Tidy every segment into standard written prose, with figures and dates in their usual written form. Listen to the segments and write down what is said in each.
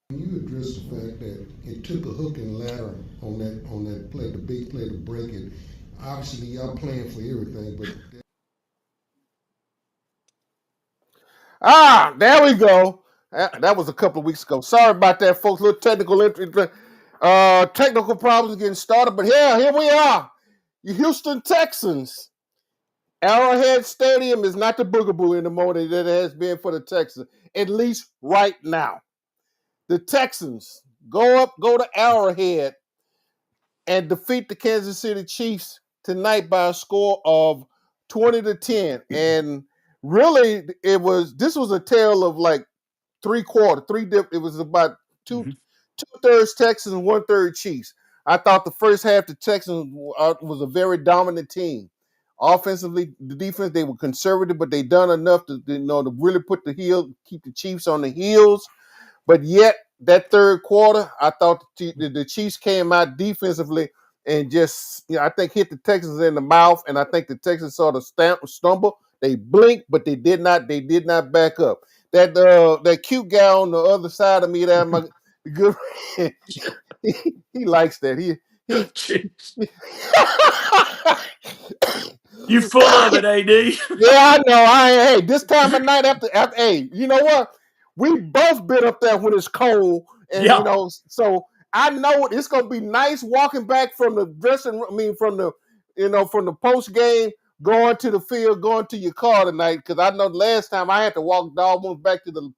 You address the fact that it took a hook and ladder on that play, the big play to break it. Obviously, y'all playing for everything, but There we go. That was a couple of weeks ago. Sorry about that, folks. Little technical problems getting started, but here we are. The Houston Texans. Arrowhead Stadium is not the boogaboo anymore that it has been for the Texans, at least right now. The Texans go to Arrowhead and defeat the Kansas City Chiefs tonight by a score of 20-10. And really, this was a tale of like it was about two-thirds Texans and one-third Chiefs. I thought the first half the Texans was a very dominant team. Offensively, the defense, they were conservative, but they done enough to really keep the Chiefs on the heels. But yet, that third quarter, I thought the Chiefs came out defensively and just, I think hit the Texans in the mouth, and I think the Texans sort of stumble. They blinked, but they did not back up. That cute guy on the other side of me, that my good friend, he likes that. You full of it, AD. Yeah, I know. Hey, this time of night after hey, you know what? We both been up there when it's cold, and Yeah. so I know it's gonna be nice walking back from the dressing room. I mean, from the post game, going to the field, going to your car tonight. Because I know last time I had to walk almost back to the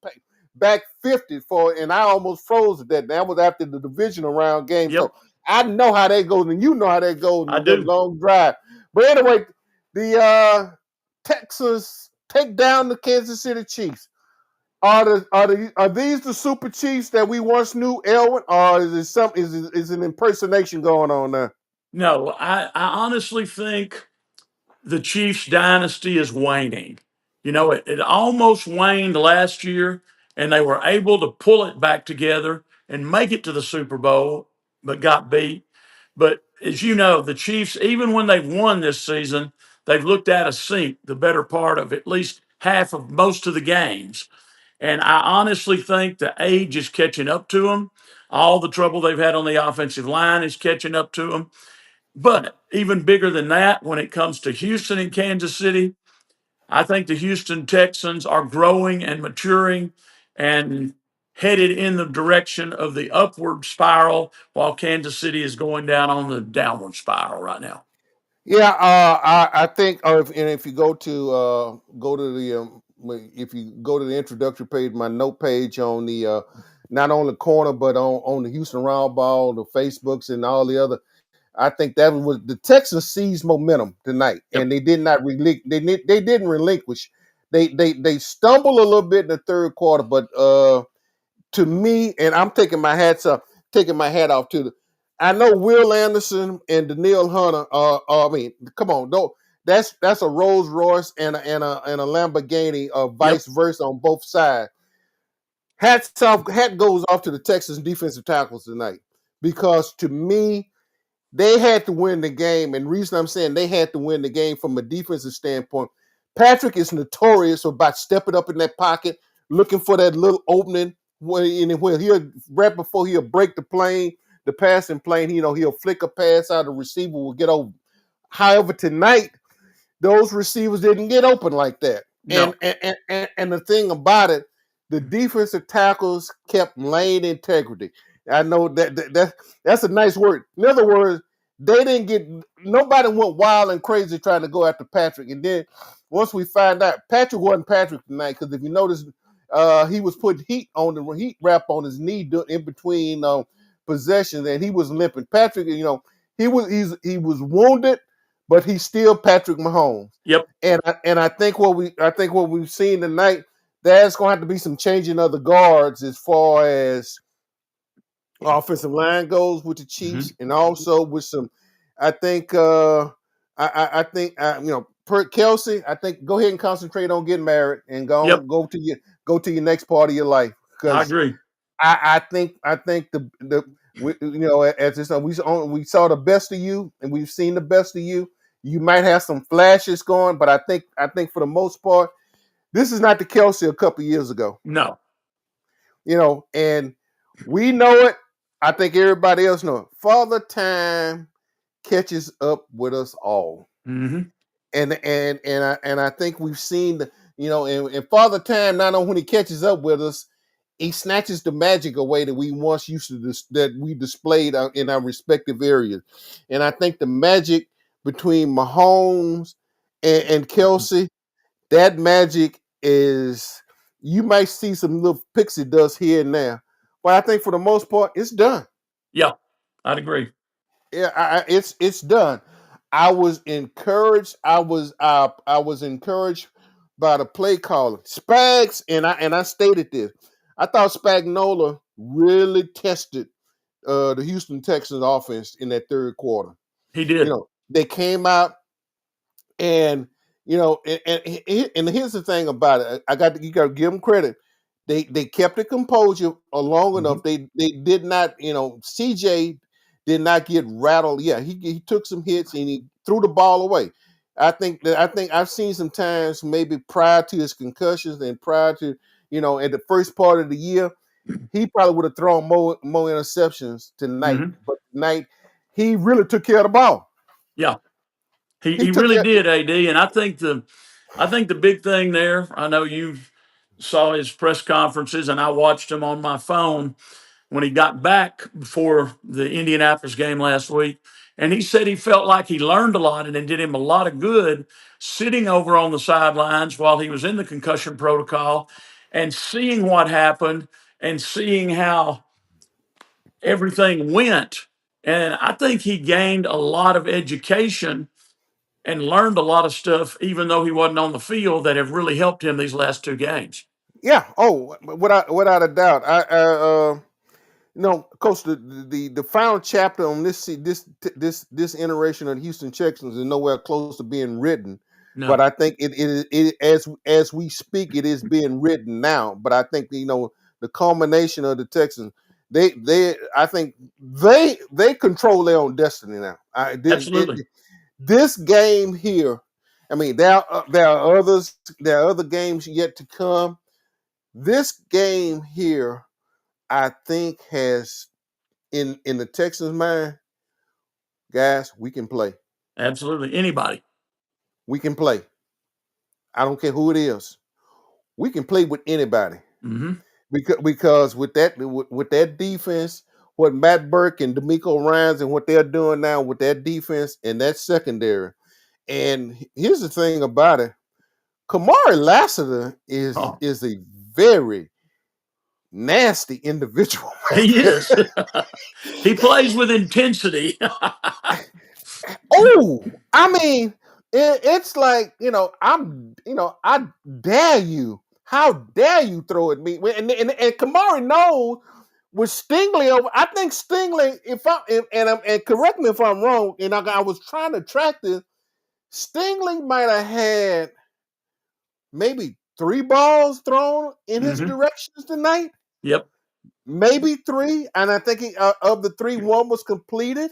back 50 and I almost froze to that. That was after the divisional round game. Yep. So I know how that goes, and you know how that goes. I The do. long drive. But anyway, the Texans take down the Kansas City Chiefs. Are these the Super Chiefs that we once knew, Elwin, or is an impersonation going on there? No, I honestly think the Chiefs dynasty is waning. It almost waned last year, and they were able to pull it back together and make it to the Super Bowl, but got beat. But as you know, the Chiefs, even when they've won this season, they've looked out of sync the better part of at least half of most of the games. And I honestly think the age is catching up to them. All the trouble they've had on the offensive line is catching up to them. But even bigger than that, when it comes to Houston and Kansas City, I think the Houston Texans are growing and maturing and headed in the direction of the upward spiral, while Kansas City is going down on the downward spiral right now. Yeah, I think, if you go to the if you go to the introductory page, my note page on the not on the corner, but on the Houston Roundball, the Facebooks, and all the other. I think that was the Texans seized momentum tonight, Yep. and they did not they didn't relinquish. They stumbled a little bit in the third quarter, but to me, and I'm taking my hat off to the. I know Will Anderson and Daniil Hunter. I mean, come on, don't. That's a Rolls Royce and a Lamborghini, Yep. vice versa on both sides. Hat goes off to the Texans defensive tackles tonight, because to me, they had to win the game. And the reason I'm saying they had to win the game from a defensive standpoint, Patrick is notorious about stepping up in that pocket, looking for that little opening when he'll right before he'll break the passing plane, he'll flick a pass out, the receiver will get over. However, tonight, those receivers didn't get open like that. And No. and the thing about it, the defensive tackles kept lane integrity. I know that's a nice word. In other words, nobody went wild and crazy trying to go after Patrick. And then once we find out, Patrick wasn't Patrick tonight, because if you notice, he was putting heat wrap on his knee in between possessions, and he was limping. Patrick, he was wounded, but he's still Patrick Mahomes. Yep. And I think what we've seen tonight, there's going to have to be some changing of the guards as far as offensive line goes with the Chiefs, Mm-hmm. and also with some. I think I think per Kelsey, I think go ahead and concentrate on getting married and Yep. go to your next part of your life, I because agree. I think as this we saw the best of you and we've seen the best of you. You might have some flashes going, but I think for the most part, this is not the Kelsey a couple years ago. No. And we know it. I think everybody else know it. Father Time catches up with us all, Mm-hmm. and I think we've seen and Father Time, not only when he catches up with us, he snatches the magic away that we once used to that we displayed in our respective areas, and I think the magic between Mahomes and Kelsey, that magic is, you might see some little pixie dust here and there, but I think for the most part it's done. Yeah, I'd agree. Yeah, it's done. I was encouraged. I was encouraged by the play caller Spags, and I stated this. I thought Spagnola really tested the Houston Texans offense in that third quarter. He did. They came out, and and here's the thing about it. You got to give them credit. They kept the composure long Mm-hmm. enough. They did not. CJ did not get rattled. Yeah, he took some hits and he threw the ball away. I think I've seen some times maybe prior to his concussions and prior to at the first part of the year, he probably would have thrown more interceptions tonight. Mm-hmm. But tonight he really took care of the ball. Yeah, He he took really care. did, AD. And I think the big thing there. I know you saw his press conferences, and I watched him on my phone when he got back before the Indianapolis game last week. And he said he felt like he learned a lot and it did him a lot of good sitting over on the sidelines while he was in the concussion protocol and seeing what happened and seeing how everything went. And I think he gained a lot of education and learned a lot of stuff, even though he wasn't on the field, that have really helped him these last two games. Yeah. Oh, without a doubt. Coach, the final chapter on this iteration of the Houston Texans is nowhere close to being written. But No, I think it as we speak, it is being written now. But I think the culmination of the Texans, I think they control their own destiny now. absolutely. This game here, I mean, there are others, there are other games yet to come. This game here, I think, has in the Texans' mind, guys, we can play. Absolutely. Anybody. We can play. I don't care who it is. We can play with anybody Hmm. because with that defense, what Matt Burke and D'Amico Ryans and what they're doing now with that defense and that secondary. And here's the thing about it: Kamari Lassiter Oh, is a very nasty individual. he is. He plays with intensity. Oh, I mean, it's like I dare you. How dare you throw at me? And Kamari knows with Stingley over. I think Stingley, and correct me if I'm wrong, and I was trying to track this. Stingley might have had maybe 3 balls thrown in his Hmm. directions tonight, Yep. maybe 3, and I think of the 3, 1 was completed.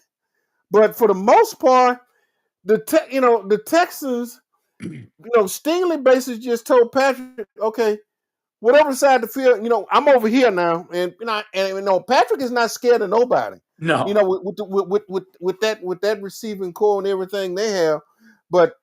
But for the most part, the Texans, Stingley basically just told Patrick, okay, whatever side of the field, I'm over here now, and Patrick is not scared of nobody. No. With that receiving core and everything they have, but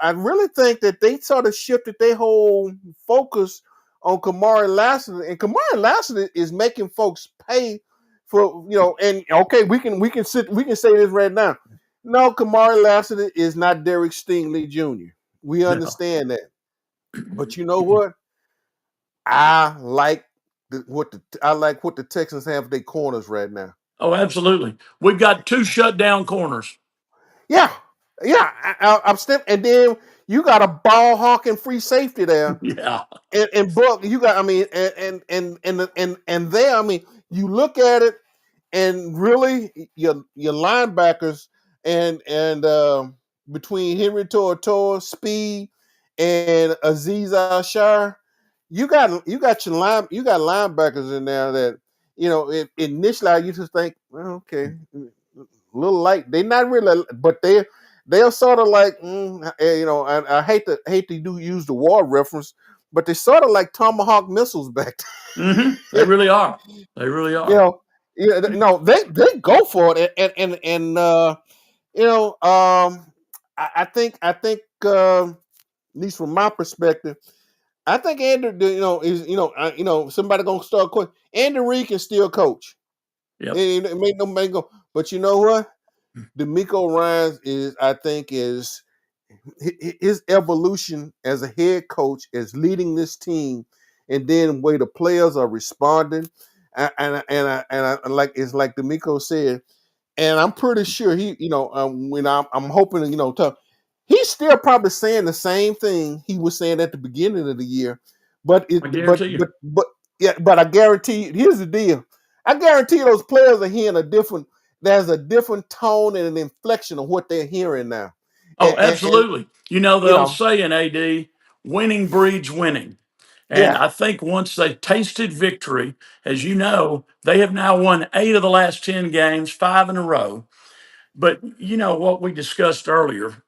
I really think that they sort of shifted their whole focus on Kamari Lassiter, and Kamari Lassiter is making folks pay for And okay, we can say this right now. No, Kamari Lassiter is not Derek Stingley Jr. We No. understand that, but you know what? I like what the Texans have their corners right now. Oh, absolutely. We've got two shutdown corners. Yeah, yeah. I'm still, and then you got a ball hawking free safety there, Yeah. and Buck. You got, I mean, and there. I mean, you look at it, and really, your linebackers and between Henry Tortora, speed, and Aziz Ashar, you got linebackers in there that initially I used to think, well, okay, a little light. They're not really, but they're sort of like, I hate to use the war reference, but they're sort of like tomahawk missiles back They there. really are. They really you are. know, yeah, no, they go for it, and I think at least from my perspective, I think Andrew, is somebody gonna start coaching. Andy Reid can still coach. Yep. It make no make go, but you know what? D'Amico Ryans is his evolution as a head coach is leading this team, and then way the players are responding, and like it's like D'Amico said, and I'm pretty sure when I'm hoping he's still probably saying the same thing he was saying at the beginning of the year, but I guarantee you. yeah, but I guarantee here's the deal. I guarantee those players are hearing there's a different tone and an inflection of what they're hearing now. Oh, And absolutely. You know, you they'll know, say in AD, winning breeds winning. And yeah, I think once they tasted victory, as you know, they have now won 8 of the last 10 games, 5 in a row. But you know what we discussed earlier,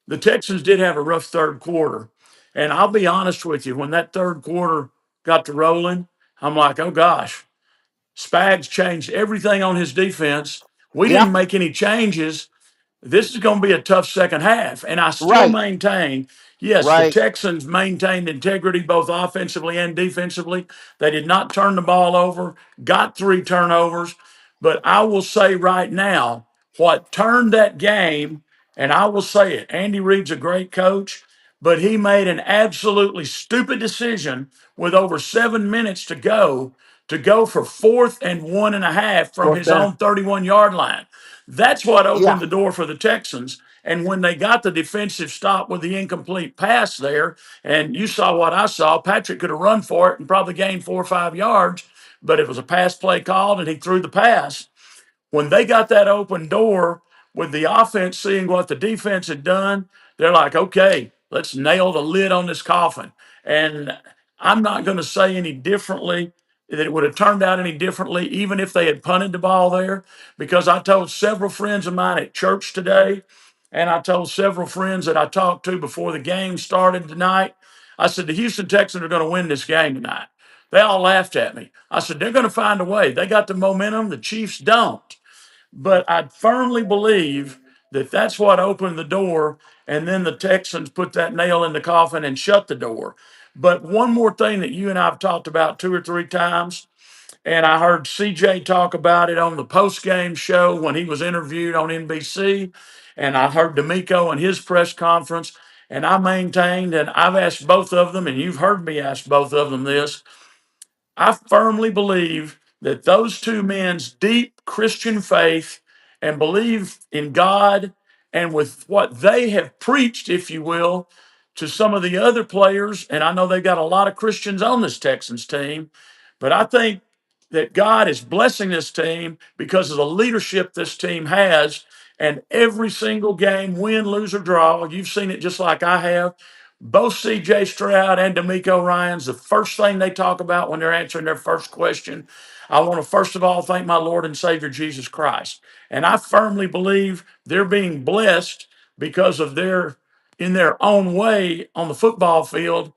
the Texans did have a rough third quarter. And I'll be honest with you, when that third quarter got to rolling, I'm like, oh gosh, Spags changed everything on his defense. We yeah, didn't make any changes. This is going to be a tough second half. And I still right, maintain, yes, the right. Texans maintained integrity both offensively and defensively. They did not turn the ball over, got 3 turnovers. But I will say right now, what turned that game, and I will say it, Andy Reid's a great coach, but he made an absolutely stupid decision with over 7 minutes to go for 4th and 1.5 from Fourth his down, own 31-yard line. That's what yeah, opened the door for the Texans. And when they got the defensive stop with the incomplete pass there, and you saw what I saw, Patrick could have run for it and probably gained 4 or 5 yards, but it was a pass play called and he threw the pass. When they got that open door with the offense seeing what the defense had done, they're like, okay, let's nail the lid on this coffin. And I'm not going to say any differently that it would have turned out any differently, even if they had punted the ball there, because I told several friends of mine at church today, and I told several friends that I talked to before the game started tonight, I said, the Houston Texans are going to win this game tonight. They all laughed at me. I said, they're going to find a way. They got the momentum, the Chiefs don't. But I firmly believe that that's what opened the door. And then the Texans put that nail in the coffin and shut the door. But one more thing that you and I have talked about 2 or 3 times, and I heard CJ talk about it on the post game show when he was interviewed on NBC, and I heard D'Amico in his press conference. And I maintained, and I've asked both of them, and you've heard me ask both of them this. I firmly believe that those two men's deep Christian faith and believe in God and with what they have preached, if you will, to some of the other players, and I know they've got a lot of Christians on this Texans team, but I think that God is blessing this team because of the leadership this team has. And every single game, win, lose, or draw, you've seen it just like I have. Both CJ Stroud and D'Amico Ryans, the first thing they talk about when they're answering their first question, I want to first of all thank my Lord and Savior Jesus Christ. And I firmly believe they're being blessed because of in their own way on the football field,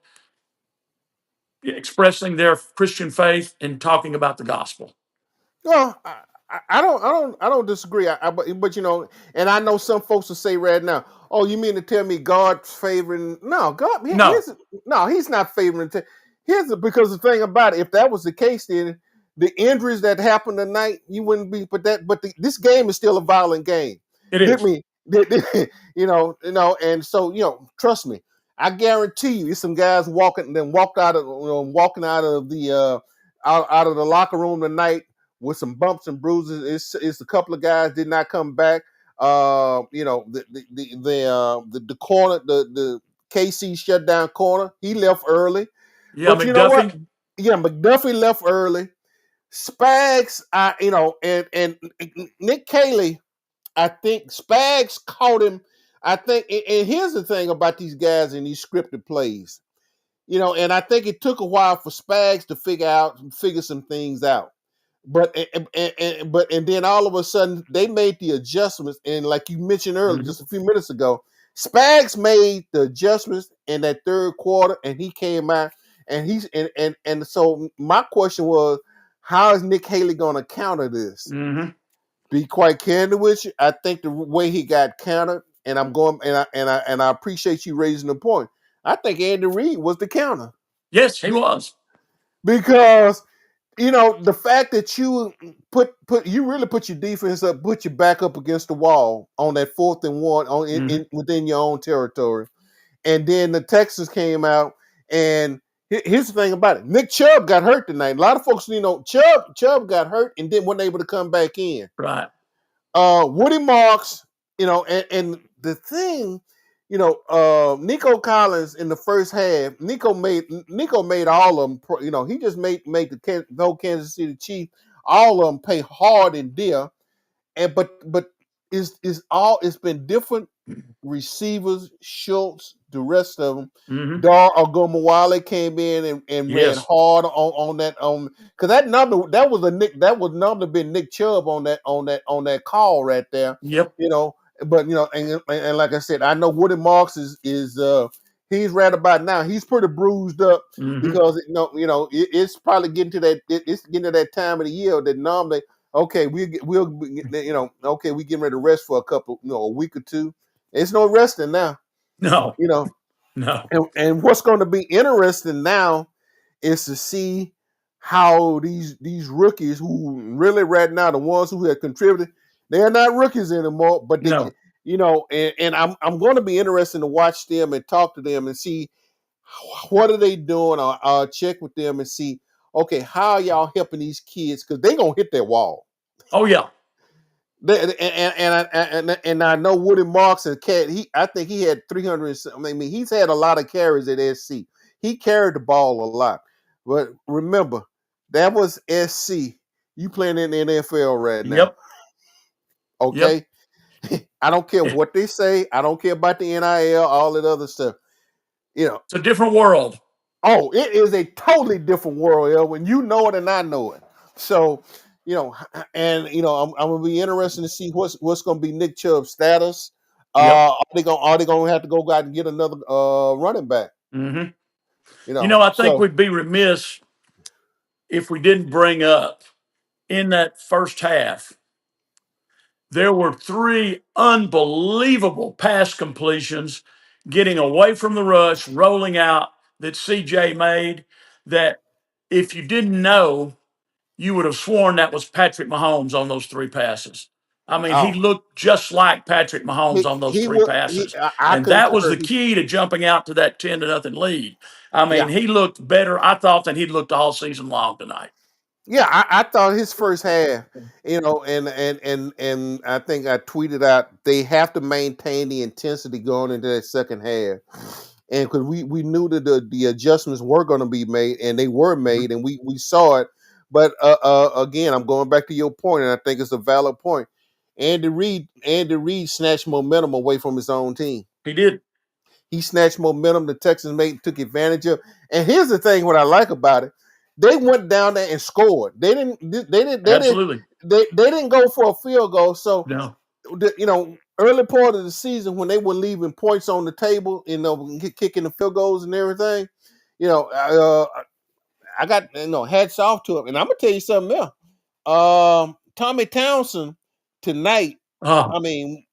expressing their Christian faith and talking about the gospel. Well, I don't disagree. But and I know some folks will say right now, "Oh, you mean to tell me God's favoring?" No, God. No, No, He's not favoring. Because the thing about it, if that was the case, then the injuries that happened tonight, you wouldn't be. This game is still a violent game. it Hit is. me, and so trust me. I guarantee you, there's some guys walked out of walking out of the out of the locker room tonight with some bumps and bruises. It's a couple of guys did not come back. The corner, the KC shutdown corner, he left early. Yeah, But you know what? McDuffie. Yeah, McDuffie left early. Spags, and Nick Caley, I think Spags caught him. I think, and here's the thing about these guys in these scripted plays, and I think it took a while for Spags to figure some things out. But and then all of a sudden they made the adjustments, and like you mentioned earlier, Mhm. just a few minutes ago, Spags made the adjustments in that third quarter, and he came out, and and so my question was, how is Nick Haley going to counter this? Mhm. Be quite candid with you, I think the way he got countered, and I'm going, and I appreciate you raising the point. I think Andy Reid was the counter Yes, he was. because the fact that you you really put your defense up, put your back up against the wall on that 4th and 1 Mhm. within your own territory, and then the Texans came out, and here's the thing about it: Nick Chubb got hurt tonight. A lot of folks, Chubb got hurt and then wasn't able to come back in. Right. Woody Marks, and the thing, Nico Collins in the first half, Nico made all of them. He just made the no Kansas City Chiefs, all of them pay hard and dear. And but it's been different receivers, Schultz, the rest of them. Mhm. Dar Ogumawale came in and ran Yes. hard on that because that was number been Nick Chubb on that call right there, Yep. you know. But and like I said, I know Woody Marks is he's right about now. He's pretty bruised up Mhm. because it's probably getting to it's getting to that time of the year that normally okay okay we getting ready to rest for a week or two. It's no resting now, No. you know. No. And what's going to be interesting now is to see how these rookies who really right now the ones who have contributed, they're not rookies anymore, but they No. and I'm going to be interested to watch them and talk to them and see what are they doing. I'll check with them and see, okay, how y'all helping these kids because they're gonna hit that wall. Oh yeah. And I know Woody Marks and Cat. I think he had 300. I mean, he's had a lot of carries at SC. He carried the ball a lot. But remember, that was SC. You playing in the NFL right now, Yep. Yep. okay? I don't care what they say. I don't care about the NIL, all that other stuff. You know, It's a different world. oh, it is a totally different world, Elvin. You know it and I know it. So, and I'm gonna be interested to see what's gonna be Nick Chubb's status. Yep. Are they gonna have to go out and get another running back? Mhm. You know, I think so we'd be remiss if we didn't bring up in that first half there were three unbelievable pass completions getting away from the rush, rolling out that CJ made that if you didn't know, you would have sworn that was Patrick Mahomes on those three passes. I mean, he oh, looked just like Patrick Mahomes on those he three will. He passes. I And that was concur. the key to jumping out to that 10-0 lead. I Yeah, mean, he looked better, I thought, than he'd looked all season long tonight. yeah. I thought his first half, and I think I tweeted out they have to maintain the intensity going into that second half. And because we knew that the adjustments were going to be made, and they were Mhm. made, and we saw it. But again, I'm going back to your point, and I think it's a valid point. Andy Reid snatched momentum away from his own team. He did. He snatched momentum. The Texans took advantage of. And here's the thing: what I like about it, they went down there and scored. They didn't. They didn't. They didn't. Absolutely. They didn't go for a field goal. So No. early part of the season when they were leaving points on the table, kicking the field goals and everything, I got hats off to him. And I'm gonna tell you something else. Tommy Townsend tonight. Oh, I mean,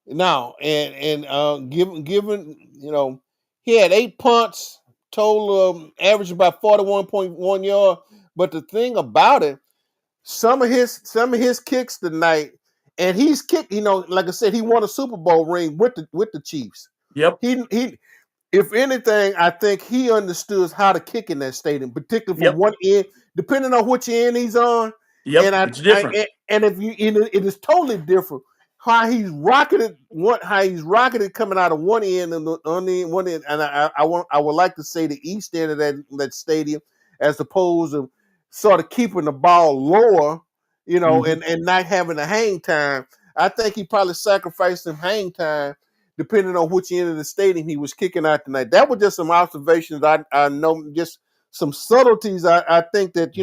now and given he had 8 punts, total average about 41.1 yard. But the thing about it, some of his kicks tonight, and he's kicked. Like I said, he won a Super Bowl ring with the Chiefs. Yep. He if anything, I think he understood how to kick in that stadium, particularly from Yep. one end, depending on which end he's on. And Yep. It's different. and if you it is totally different how he's rocketed coming out of one end and on the one end. And I would like to say the east end of that stadium, as opposed to sort of keeping the ball lower, Hmm. and not having the hang time. I think he probably sacrificed some hang time depending on which end of the stadium he was kicking out tonight. That was just some observations. I know, just some subtleties. I think that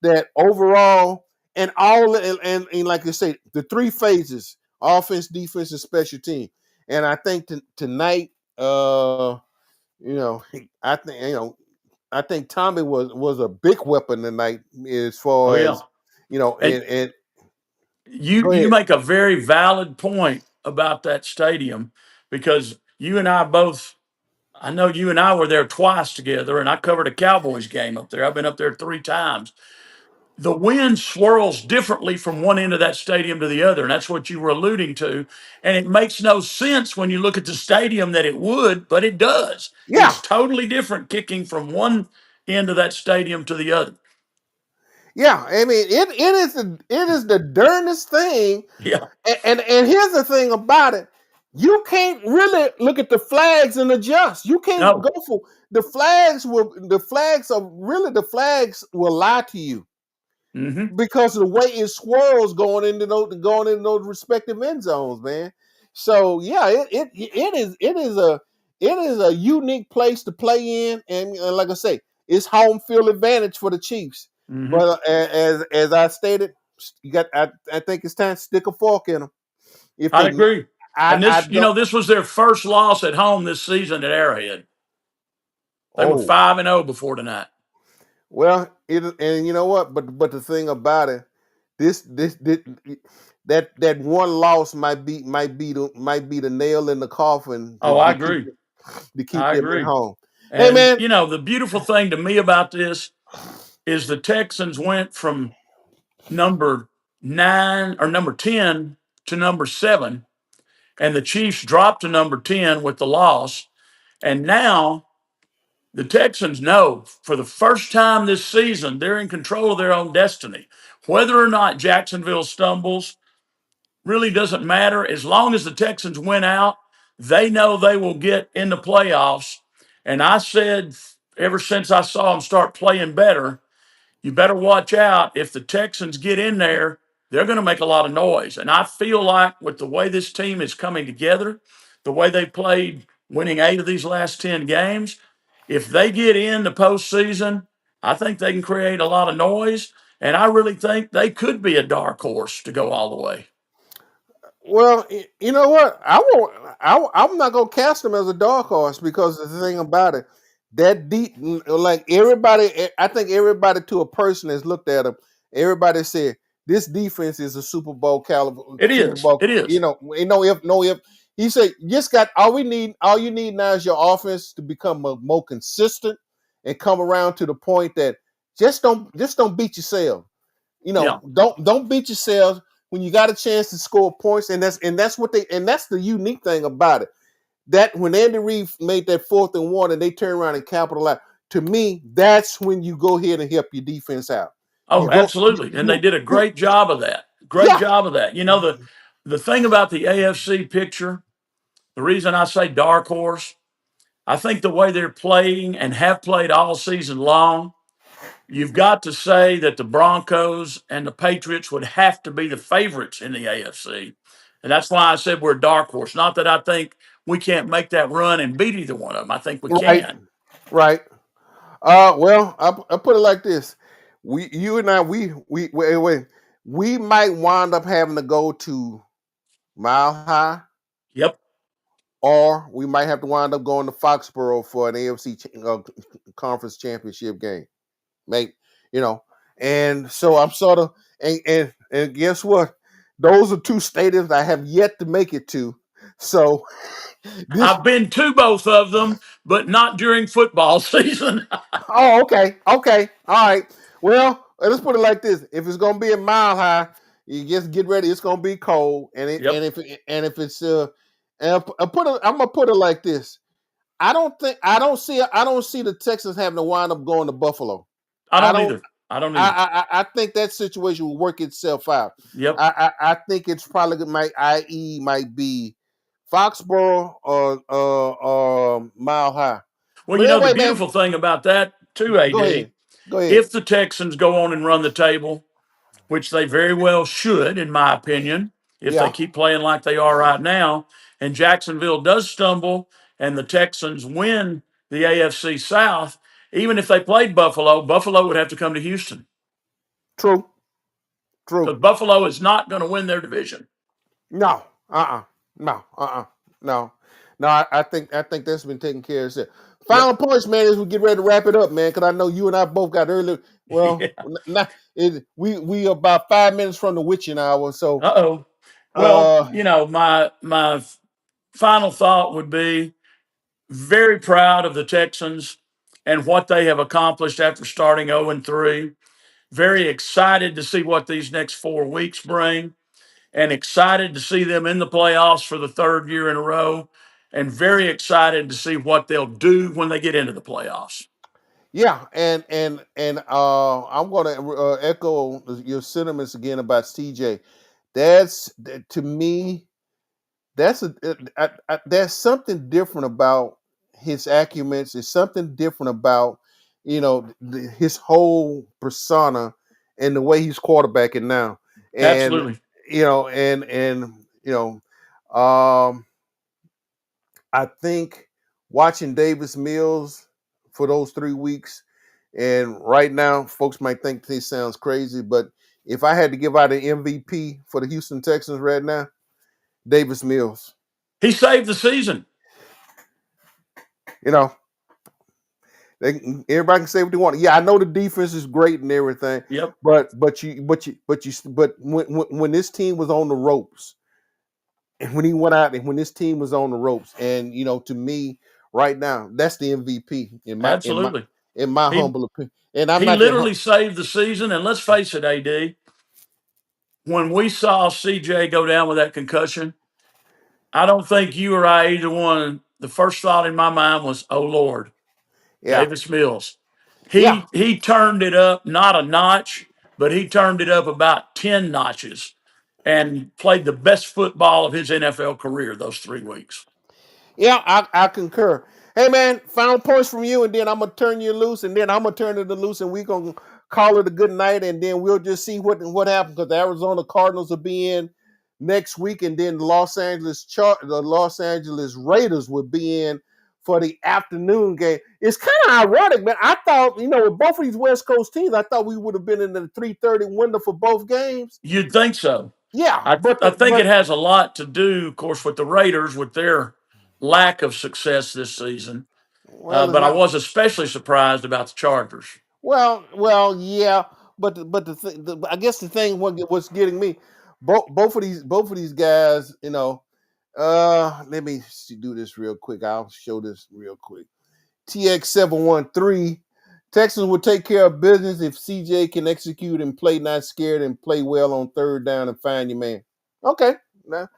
that overall, and all and like I say, the three phases: offense, defense, and special team. And I think tonight, you know, I think I think Tommy was a big weapon tonight as Oh far yeah. as And and you go you ahead. make a very valid point about that stadium because you and I both. I know you and I were there twice together, and I covered a Cowboys game up there. I've been up there 3 times. The wind swirls differently from one end of that stadium to the other, and that's what you were alluding to. And it makes no sense when you look at the stadium that it would, but it does. Yeah, It's totally different kicking from one end of that stadium to the other. yeah. I mean, it is the darnest thing. Yeah. And here's the thing about it: you can't really look at the flags and adjust. You can't go No. for the flags. The flags will lie to you Hmm. because of the way it swirls going into those respective end zones, man. So yeah, it is a unique place to play in, and like I say, it's home field advantage for the Chiefs. Hmm. But as I stated, I think it's time to stick a fork in them. If I they, agree. And I don't. this was their first loss at home this season at Arrowhead. They were Oh 5-0 before tonight. well, and you know what? But the thing about it, this that one loss might be the nail in the coffin Oh, I agree. to keep I them at agree. home. Hey And, man, the beautiful thing to me about this is the Texans went from number 9 or number 10 to number 7, and the Chiefs dropped to number 10 with the loss. And now the Texans know for the first time this season, they're in control of their own destiny. Whether or not Jacksonville stumbles really doesn't matter. As long as the Texans win out, they know they will get in the playoffs. And I said, ever since I saw them start playing better, you better watch out. If the Texans get in there, they're going to make a lot of noise. And I feel like with the way this team is coming together, the way they played, winning 8 of these last 10 games, if they get in the postseason, I think they can create a lot of noise. And I really think they could be a dark horse to go all the way. well, you know what? I won't. I'm not gonna cast them as a dark horse because the thing about it, that deep, like everybody, I think everybody to a person has looked at them. Everybody said this defense is a Super Bowl caliber, It Super is. Bowl. It is. No if. He said, just got all we need. All you need now is your offense to become more consistent and come around to the point that just don't beat yourself. Yeah. Don't beat yourselves when you got a chance to score points, and that's the unique thing about it. That when Andy Reid made that 4th and 1 and they turn around and capitalize, to me, that's when you go ahead and help your defense out. You Oh, go, absolutely. And they did a you great job of that. Great yeah, job of that. The thing about the AFC picture, the reason I say dark horse, I think the way they're playing and have played all season long, you've got to say that the Broncos and the Patriots would have to be the favorites in the AFC. And that's why I said we're a dark horse. Not that I think we can't make that run and beat either one of them. I think we right, can. right. Well, I put it like this: you and I, we might wind up having to go to Mile High, Yep. or we might have to wind up going to Foxborough for an AFC conference championship game, mate. You know, and so I'm sort of and guess what? Those are two stadiums I have yet to make it to. So this, I've been to both of them, but not during football season. oh, okay, all right. Well, let's put it like this: if it's gonna be a Mile High, you just get ready. It's gonna be cold, and it Yep. and if And I'm gonna put it like this. I don't see the Texans having to wind up going to Buffalo. I I don't don't either. I don't either. I think that situation will work itself out. Yep. I think it's probably might be Foxborough or Mile High. Well, But you know, the anyway, man, beautiful thing about that, too, go ahead. AD, Go ahead. if the Texans go on and run the table, which they very well should, in my opinion, if they Yeah, keep playing like they are right now, and Jacksonville does stumble and the Texans win the AFC South, even if they played Buffalo, Buffalo would have to come to Houston true, true. because Buffalo is not going to win their division. No, no, no, no. I think that's been taken care of. Yep. Final points, man, as we get ready to wrap it up, man, because I know you and I both got early. Well, Yeah. not we are about 5 minutes from the witching hour, so Uh-oh. Well, uh, you know, my final thought would be very proud of the Texans and what they have accomplished after starting 0-3. Very excited to see what these next 4 weeks bring, and excited to see them in the playoffs for the third year in a row, and very excited to see what they'll do when they get into the playoffs. yeah, I'm gonna echo your sentiments again about CJ. To me. That's there's something different about his acumen. There's something different about his whole persona and the way he's quarterbacking now. And Absolutely. you know, um, I think watching Davis Mills for those 3 weeks, and right now, folks might think this sounds crazy, but if I had to give out an MVP for the Houston Texans right now, Davis Mills. He saved the season. You know, everybody can say what they want. Yeah, I know the defense is great and everything, Yep. but when this team was on the ropes, and when he went out, and when this team was on the ropes, and to me, right now, that's the MVP Absolutely. in my He humble opinion. And I'm he not that. literally saved the season. And let's face it, AD, when we saw CJ go down with that concussion, I don't think you or I either one. The first thought in my mind was, "Oh Lord, Yeah, Davis Mills." yeah, He turned it up not a notch, but he turned it up about 10 notches, and played the best football of his NFL career those 3 weeks. yeah. I concur. Hey man, final points from you, and then I'm gonna turn you loose, and then I'm gonna turn it loose, and we're gonna call it a good night, and then we'll just see what happens because the Arizona Cardinals will be in next week, and then the Los Angeles Raiders will be in for the afternoon game. It's kind of ironic, man. I thought with both of these West Coast teams, I thought we would have been in the 3:30 window for both games. You'd think so. Yeah, I think it has a lot to do, of course, with the Raiders with their lack of success this season. well, it's But I not. was especially surprised about the Chargers. Yeah, but I guess the thing what's getting me, both of these guys, let me do this real quick. I'll show this real quick. TX713, Texans will take care of business if CJ can execute and play not scared and play well on third down and find your man. Okay, now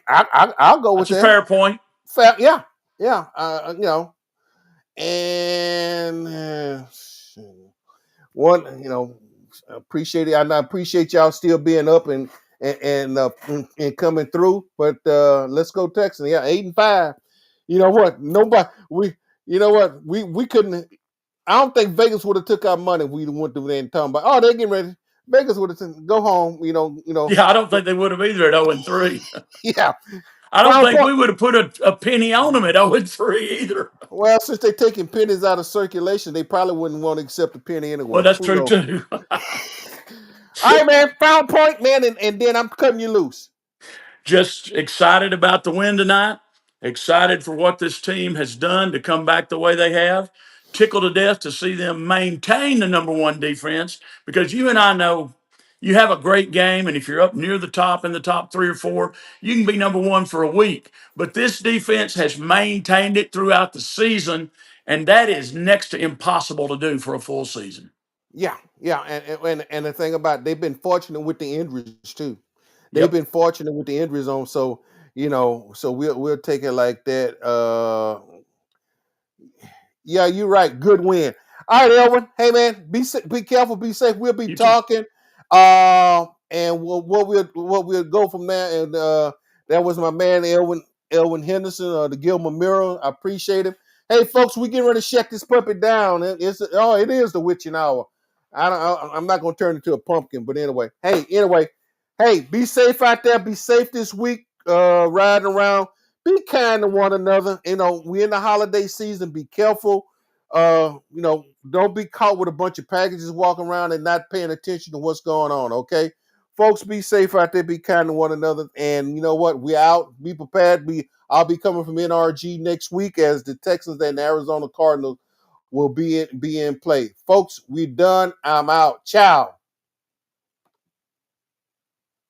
I'll go with That's a that. fair point. Yeah, yeah, and. One, appreciate it. I appreciate y'all still being up and coming through. But let's go Texans. Yeah, 8-5. You know what? Nobody. You know what? We couldn't. I don't think Vegas would have took our money if we went through there and talking about. Oh, they're getting ready. Vegas would have go home. Yeah, I don't think they would have either at 0-3. Yeah. I don't Final think point. we would have put a penny on them at 0-3 either. Well, since they're taking pennies out of circulation, they probably wouldn't want to accept a penny Well, anyway. that's Who true knows? too. All right, man. Final point, man, and then I'm cutting you loose. Just excited about the win tonight. Excited for what this team has done to come back the way they have. Tickled to death to see them maintain the number one defense because you and I know you have a great game, and if you're up near the top in the top 3 or 4, you can be number one for a week. But this defense has maintained it throughout the season, and that is next to impossible to do for a full season. Yeah, and the thing about they've been fortunate with the injuries too. They've Yep. been fortunate with the injuries on. So So we'll take it like that. Yeah, you're right. Good win. All right, Elwin. Hey, man, be careful, be safe. We'll be You too. talking, and we'll go from there. And that was my man, Elwin Henderson, the Gilmer Mirror. I appreciate him. Hey, folks, we getting ready to shut this puppy down. It is the witching hour. I'm not gonna turn into a pumpkin, but anyway. Hey, be safe out there. Be safe this week. Riding around. Be kind to one another. We're in the holiday season. Be careful. Don't be caught with a bunch of packages walking around and not paying attention to what's going on. Okay, folks, be safe out there. Be kind to one another. And you know what? We out. Be prepared. I'll be coming from NRG next week as the Texans and the Arizona Cardinals will be in play. Folks, we done. I'm out. Ciao.